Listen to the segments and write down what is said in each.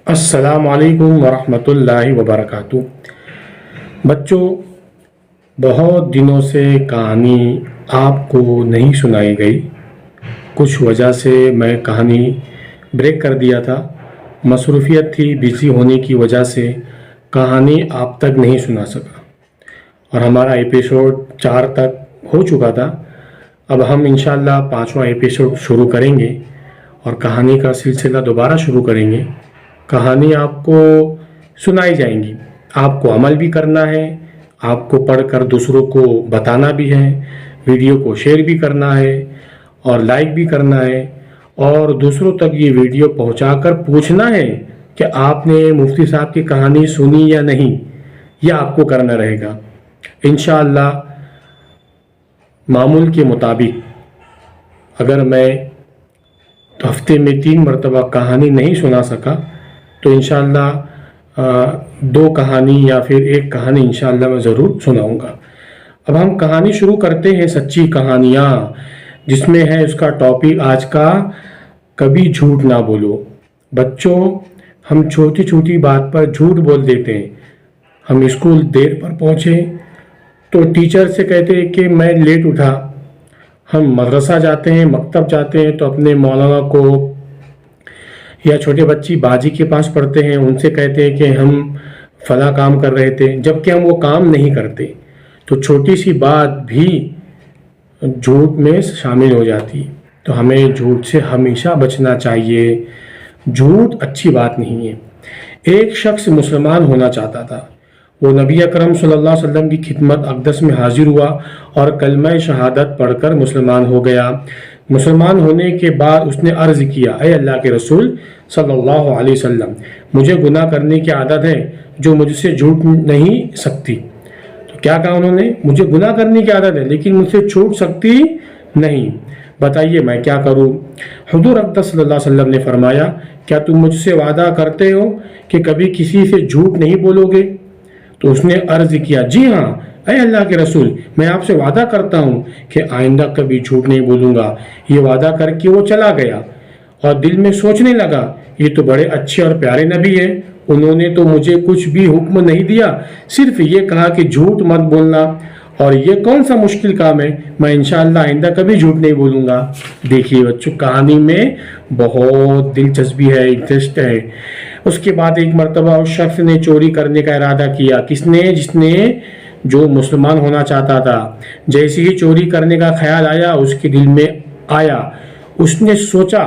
السلام علیکم ورحمۃ اللہ وبرکاتہ۔ بچوں، بہت دنوں سے کہانی آپ کو نہیں سنائی گئی۔ کچھ وجہ سے میں کہانی بریک کر دیا تھا۔ مصروفیت تھی، بزی ہونے کی وجہ سے کہانی آپ تک نہیں سنا سکا، اور ہمارا ایپیسوڈ 4 تک ہو چکا تھا۔ اب ہم انشاءاللہ 5واں ایپیسوڈ شروع کریں گے اور کہانی کا سلسلہ دوبارہ شروع کریں گے۔ کہانی آپ کو سنائی جائیں گی، آپ کو عمل بھی کرنا ہے، آپ کو پڑھ کر دوسروں کو بتانا بھی ہے، ویڈیو کو شیئر بھی کرنا ہے اور لائک بھی کرنا ہے، اور دوسروں تک یہ ویڈیو پہنچا کر پوچھنا ہے کہ آپ نے مفتی صاحب کی کہانی سنی یا نہیں۔ یہ آپ کو کرنا رہے گا انشاءاللہ۔ معمول کے مطابق اگر میں ہفتے میں 3 مرتبہ کہانی نہیں سنا سکا تو انشاءاللہ 2 کہانی یا پھر 1 کہانی انشاءاللہ میں ضرور سناؤں گا۔ اب ہم کہانی شروع کرتے ہیں، سچی کہانیاں، جس میں ہے اس کا ٹاپک آج کا، کبھی جھوٹ نہ بولو۔ بچوں، ہم چھوٹی چھوٹی بات پر جھوٹ بول دیتے ہیں۔ ہم اسکول دیر پر پہنچے تو ٹیچر سے کہتے ہیں کہ میں لیٹ اٹھا۔ ہم مدرسہ جاتے ہیں، مکتب جاتے ہیں تو اپنے مولانا کو یا چھوٹے بچی باجی کے پاس پڑھتے ہیں، ان سے کہتے ہیں کہ ہم فلاں کام کر رہے تھے، جبکہ ہم وہ کام نہیں کرتے۔ تو چھوٹی سی بات بھی جھوٹ میں شامل ہو جاتی، تو ہمیں جھوٹ سے ہمیشہ بچنا چاہیے۔ جھوٹ اچھی بات نہیں ہے۔ ایک شخص مسلمان ہونا چاہتا تھا۔ وہ نبی اکرم صلی اللہ علیہ وسلم کی خدمت اقدس میں حاضر ہوا اور کلمہ شہادت پڑھ کر مسلمان ہو گیا۔ مسلمان ہونے کے بعد اس نے عرض کیا، اے اللہ کے رسول صلی اللہ علیہ وسلم، مجھے گناہ کرنے کی عادت ہے جو مجھ سے چھوٹ نہیں سکتی۔ تو کیا کہا انہوں نے؟ مجھے گناہ کرنے کی عادت ہے لیکن مجھ سے چھوٹ سکتی نہیں، بتائیے میں کیا کروں؟ حضور اقدس صلی اللہ علیہ وسلم نے فرمایا، کیا تم مجھ سے وعدہ کرتے ہو کہ کبھی کسی سے جھوٹ نہیں بولو گے؟ تو اس نے عرض کیا، جی ہاں اے اللہ کے رسول، میں آپ سے وعدہ کرتا ہوں کہ آئندہ کبھی جھوٹ نہیں بولوں گا۔ یہ وعدہ کر کے وہ چلا گیا اور دل میں سوچنے لگا، یہ تو بڑے اچھے اور پیارے نبی ہیں، انہوں نے تو مجھے کچھ بھی حکم نہیں دیا، صرف یہ کہا کہ جھوٹ مت بولنا، اور یہ کون سا مشکل کام ہے، میں انشاءاللہ آئندہ کبھی جھوٹ نہیں بولوں گا۔ دیکھیے بچوں، کہانی میں بہت دلچسپی ہے، انٹرسٹ ہے۔ اس کے بعد ایک مرتبہ اس شخص نے چوری کرنے کا ارادہ کیا۔ کس نے؟ جس نے جو مسلمان ہونا چاہتا تھا۔ جیسے ہی چوری کرنے کا خیال آیا اس کے دل میں آیا، اس نے سوچا،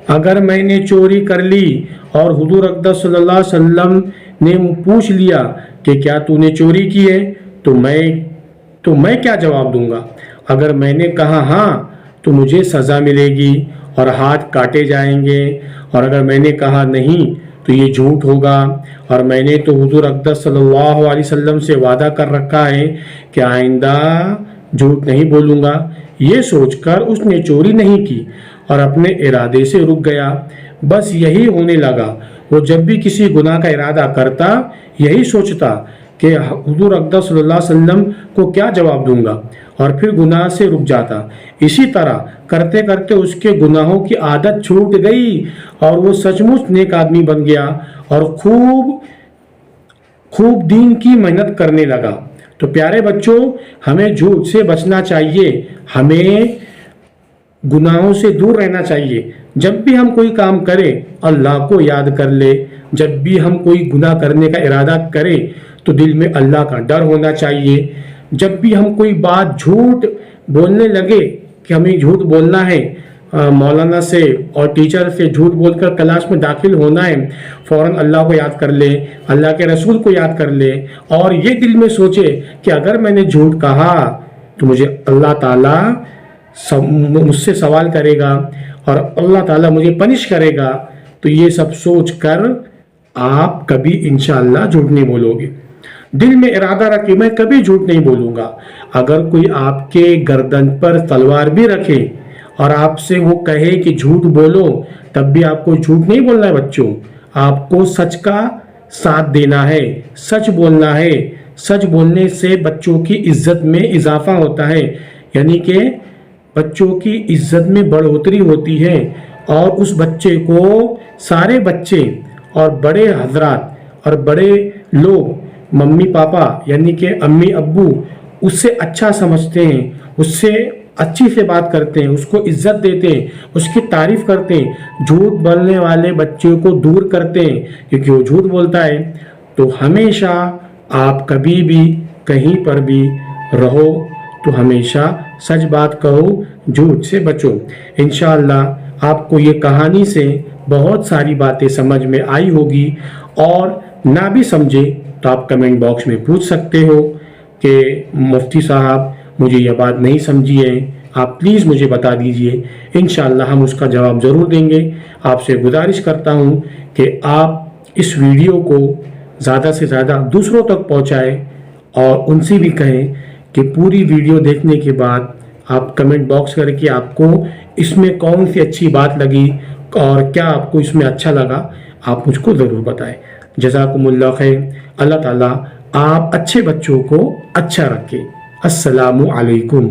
اگر میں نے چوری کر لی اور حضور اقدس صلی اللہ علیہ وسلم نے پوچھ لیا کہ کیا تو نے چوری کی ہے تو میں کیا جواب دوں گا؟ اگر میں نے کہا ہاں تو مجھے سزا ملے گی اور ہاتھ کاٹے جائیں گے، اور اگر میں نے کہا نہیں تو یہ جھوٹ ہوگا، اور میں نے تو حضور اقدس صلی اللہ علیہ وسلم سے وعدہ کر رکھا ہے کہ آئندہ جھوٹ نہیں بولوں گا۔ یہ سوچ کر اس نے چوری نہیں کی اور اپنے ارادے سے رک گیا۔ بس یہی ہونے لگا، وہ جب بھی کسی گناہ کا ارادہ کرتا یہی سوچتا کہ حضور اقدس صلی اللہ علیہ وسلم کو کیا جواب دوں گا، اور پھر گناہ سے رک جاتا۔ اسی طرح کرتے کرتے اس کے گناہوں کی عادت چھوٹ گئی اور وہ سچ مچ نیک آدمی بن گیا اور خوب دین کی محنت کرنے لگا۔ تو پیارے بچوں، ہمیں جھوٹ سے بچنا چاہیے، ہمیں گناہوں سے دور رہنا چاہیے۔ جب بھی ہم کوئی کام کریں اللہ کو یاد کر لے، جب بھی ہم کوئی گناہ کرنے کا ارادہ کریں تو دل میں اللہ کا ڈر ہونا چاہیے۔ جب بھی ہم کوئی بات جھوٹ بولنے لگے کہ ہمیں جھوٹ بولنا ہے، مولانا سے اور ٹیچر سے جھوٹ بول کر کلاس میں داخل ہونا ہے، فوراً اللہ کو یاد کر لے، اللہ کے رسول کو یاد کر لے، اور یہ دل میں سوچے کہ اگر میں نے جھوٹ کہا تو مجھے اللہ تعالیٰ مجھ سے سوال کرے گا اور اللہ تعالیٰ مجھے پنش کرے گا۔ تو یہ سب سوچ کر آپ کبھی انشاءاللہ جھوٹ نہیں بولو گے۔ دل میں ارادہ رکھے میں کبھی جھوٹ نہیں بولوں گا۔ اگر کوئی آپ کے گردن پر تلوار بھی رکھے اور آپ سے وہ کہے کہ جھوٹ بولو، تب بھی آپ کو جھوٹ نہیں بولنا ہے بچوں، آپ کو سچ کا ساتھ دینا ہے، سچ بولنا ہے۔ سچ بولنے سے بچوں کی عزت میں اضافہ ہوتا ہے، یعنی کہ بچوں کی عزت میں بڑھوتری ہوتی ہے، اور اس بچے کو سارے بچے اور بڑے حضرات اور بڑے لوگ ممی پاپا یعنی کہ امی ابو اس سے اچھا سمجھتے ہیں، اس سے اچھی سے بات کرتے ہیں، اس کو عزت دیتے ہیں، اس کی تعریف کرتے ہیں، جھوٹ بولنے والے بچوں کو دور کرتے ہیں کیونکہ وہ جھوٹ بولتا ہے۔ تو ہمیشہ آپ کبھی بھی کہیں پر بھی رہو تو ہمیشہ سچ بات کہو، جھوٹ سے بچو۔ انشاءاللہ آپ کو یہ کہانی سے بہت ساری باتیں سمجھ میں آئی ہوگی، اور نہ بھی سمجھے تو آپ کمنٹ باکس میں پوچھ سکتے ہو کہ مفتی صاحب مجھے یہ بات نہیں سمجھی ہے، آپ پلیز مجھے بتا دیجئے۔ انشاءاللہ ہم اس کا جواب ضرور دیں گے۔ آپ سے گزارش کرتا ہوں کہ آپ اس ویڈیو کو زیادہ سے زیادہ دوسروں تک پہنچائیں اور ان سے بھی کہیں کہ پوری ویڈیو دیکھنے کے بعد آپ کمنٹ باکس کر کے آپ کو اس میں کون سی اچھی بات لگی اور کیا آپ کو اس میں اچھا لگا آپ مجھ کو ضرور بتائیں۔ جزاکم اللہ خیر۔ اللہ تعالیٰ آپ اچھے بچوں کو اچھا رکھے۔ السلام علیکم۔